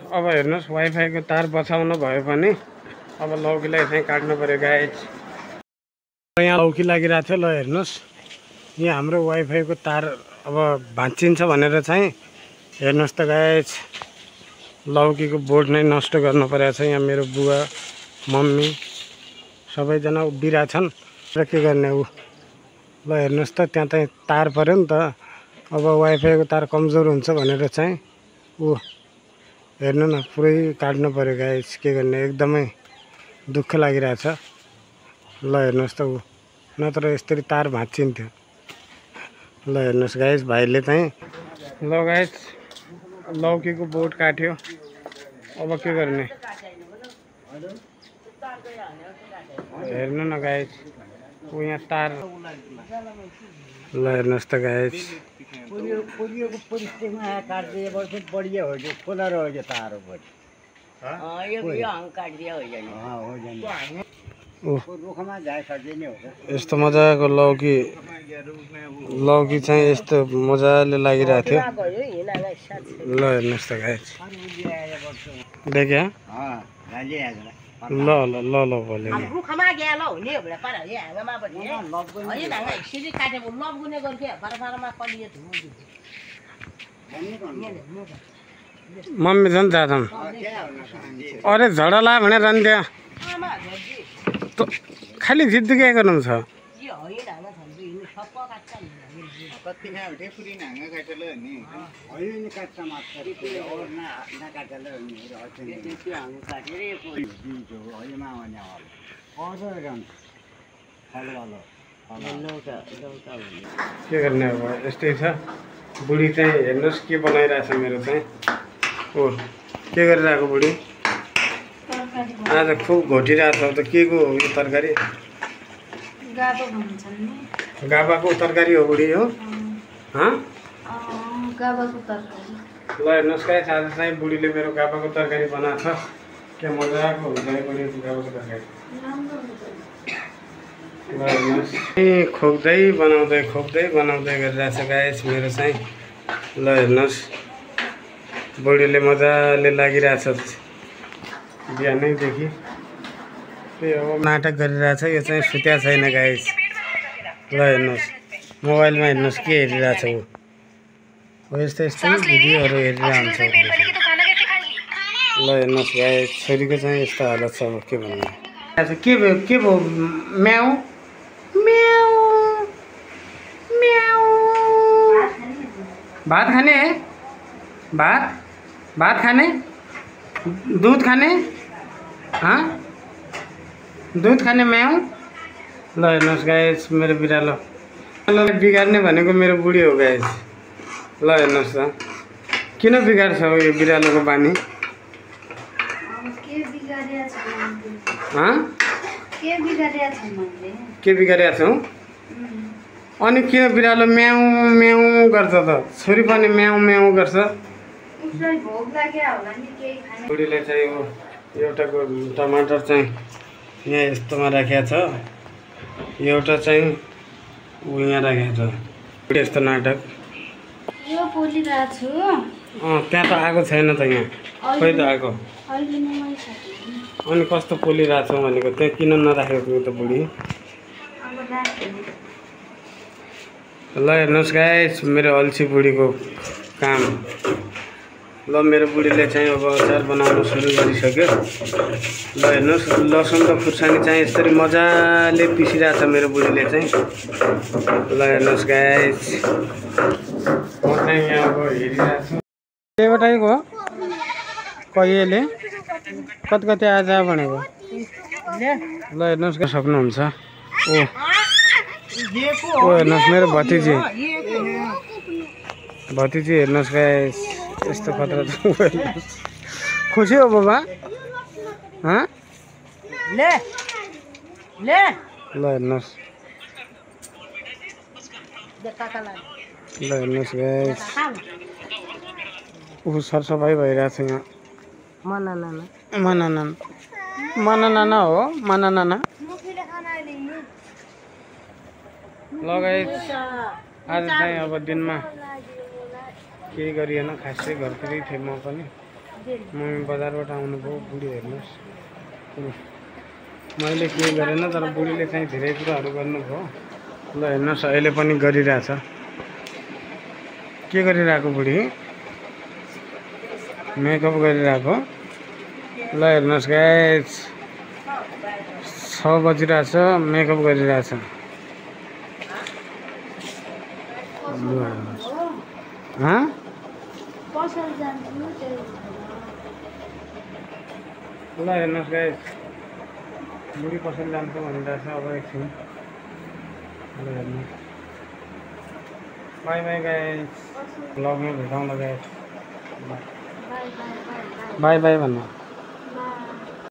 अब हेर्नुहोस् वाइफाईको तार बचाउनु भयो भने अब लौकीलाई चाहिँ काट्नु पर्यो गाइज। यहाँ लौकी लागिरहेको थियो। ल हेर्नुहोस् यहाँ हाम्रो वाइफाईको तार अब भाँचिन्छ भनेर चाहिँ हेर्नुहोस् त गाइज लौकीको बोर्ड नै नष्ट गर्नु परेको छ। यहाँ मेरो बुवा मम्मी सबैजना उभिरहेछन् र के गर्ने ऊ। ल हेर्नुहोस् त त्यहाँ चाहिँ तार पऱ्यो नि त। अब वाइफाईको तार कमजोर हुन्छ भनेर चाहिँ ऊ हेर्नु न पुरै काट्नु पर्यो गाइस। के गर्ने एकदमै दुःख लागिरहेछ। ल हेर्नुहोस् त ऊ नत्र यसरी तार भाँचिन्थ्यो। ल हेर्नुहोस् गाइस भाइले चाहिँ ल गाइस लौकीको बोट काट्यो। अब के गर्ने हेर्नु न गाइस ऊ यहाँ तार। ल हेर्नुहोस् त गाइस यस्तो मजाको लौकी चाहिँ यस्तो मजाले लागिरहेको थियो। ल हेर्नुहोस् त गाइस देख्या ल ल ल ल बोल्यो मम्मी झन् जाछन्। अरे झडा भनेर जान्थ्यो खालि जिद्दी क्या गर्नु छ। के गर्ने अब यस्तै छ। बुढी चाहिँ हेर्नुहोस् के बनाइरहेछ मेरो चाहिँ। ओ के गरिरहेको बुढी आज खुब घोटिरहेको छ। त के को हो यो तरकारी? गाबाको तरकारी हो बुढी हो। ल हेर्नुहोस् गाइस आज चाहिँ बुढीले मेरो गाबाको तरकारी बनाएको छ। के मजाको हुन्छ है बुढीको गाबाको तरकारी। ल हेर्नुहोस् खोक्दै बनाउँदै गरिरहेछ गाइस मेरो चाहिँ। ल हेर्नुहोस् बुढीले मजाले लागिरहेछ बिहानैदेखि। त्यही हो नाटक गरिरहेछ यो चाहिँ सुत्या छैन गाइस। ल हेर्नुहोस् मोबाइलमा हेर्नुहोस् के हेरिरहेछ ऊ। हो यस्तो भिडियोहरू हेरिरहेको हुन्छ। ल हेर्नुहोस् गाइस छोरीको चाहिँ यस्तो हालत छ। अब के भन्नु के भयो म्याउ म्याउ म्याउ। भात खाने भात खाने दूध खाने दूध खाने म्याउ। ल हेर्नुहोस् गाइस मेरो बिरालो बिगार्ने भनेको मेरो बुढी हो गाइस। ल हेर्नुहोस् त किन बिगार्छ यो बिरालोको बानी। के बिगारेको छौ अनि किन बिरालो म्याउ म्याउ गर्छ त? छोरी पनि म्याउ म्याउ गर्छ। बुढीले चाहिँ एउटाको टमाटर चाहिँ यहाँ यस्तोमा राखेको छ। एउटा चाहिँ ऊ यहाँ राखेको छ। यस्तो नाटक त्यहाँ त आएको छैन त यहाँ खोइ त आएको। अनि कस्तो पोलिरहेको छौ भनेको त्यहाँ किन नराखेको त बुढी। ल हेर्नुहोस् गाइस मेरो अल्छी बुढीको काम। ल मेरो बुढीले चाहिँ अब अचार बनाउनु सुरु गरिसक्यो। ल हेर्नुहोस् लसुन र खुर्सानी चाहिँ यसरी मजाले पिसिरहेछ मेरो बुढीले चाहिँ। ल हेर्नुहोस् गाइस म चाहिँ यहाँ अब हेरिरहेको छु। एउटैको कहिलेले कति आज भनेको। ल हेर्नुहोस् सक्नुहुन्छ। ओ हेर्नुहोस् मेरो भतिजी हेर्नुहोस् गाइस यस्तो खतरा छ। खुसी हो बाबा ल हेर्नुहोस् गाइस ऊ सरसफाइ भइरहेछ यहाँ। मनाना हो मनाना। ल गाइस आज चाहिँ अब दिनमा केही गरिएन खासै घरतिरै थिएँ म पनि। मम्मी बजारबाट आउनुभयो बुढी हेर्नुहोस् मैले के गरेन तर बुढीले चाहिँ धेरै कुराहरू गर्नुभयो ल हेर्नुहोस् अहिले पनि गरिरहेछ के गरिरहेको बुढी मेकअप गरिरहेको ल हेर्नुहोस् गाइस 6 बजिरहेछ मेकअप गरिरहेछ हाँ ल हेर्नुहोस् गाइस बुढी पसल जान्छ भनिरहेछ अब एकछिन ल हेर्नुहोस् बाई बाई गाइस ब्लगमा भेटौँला गाइस बाई बाई भन्नु